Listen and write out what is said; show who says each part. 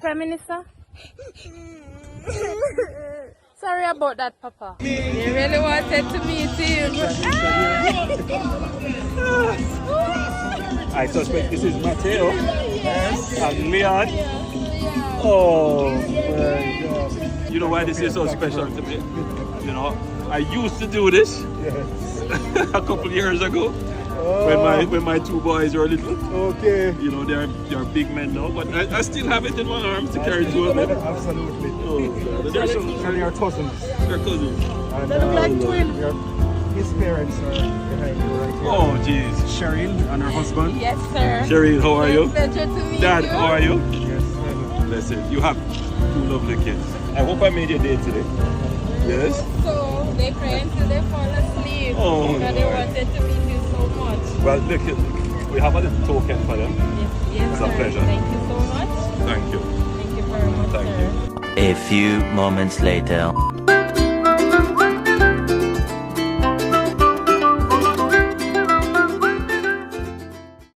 Speaker 1: Prime Minister? Sorry about that, Papa. They really wanted to meet you.
Speaker 2: I suspect this is Mateo. Yes. And Leon. Oh my God. You know why this is so special to me? You know, I used to do this a couple years ago when my two boys were little.
Speaker 3: Okay.
Speaker 2: You know, they're big men now, but I still have it in my arms to carry two of them.
Speaker 3: Absolutely.
Speaker 2: Oh,
Speaker 3: They are cousins.
Speaker 2: They're cousins.
Speaker 3: And, they look like twins. His parents are behind you right here.
Speaker 2: Oh, jeez.
Speaker 3: Cheryl and her husband.
Speaker 1: Yes, sir.
Speaker 2: Cheryl, how are you?
Speaker 1: Pleasure to meet
Speaker 2: Dad,
Speaker 1: you.
Speaker 2: how are you?
Speaker 3: Yes.
Speaker 2: Listen, you have two lovely kids. I hope I made your day today. Yes?
Speaker 1: So, they pray until they fall asleep.
Speaker 2: Oh,
Speaker 1: because they wanted to meet you so much.
Speaker 2: Well, look, we have a little token for them.
Speaker 1: Yes,
Speaker 2: It's
Speaker 1: sir.
Speaker 2: a pleasure.
Speaker 1: Thank you so much.
Speaker 2: Thank you.
Speaker 1: Thank you very much,
Speaker 2: Thank
Speaker 1: sir.
Speaker 2: you.
Speaker 4: A few moments later.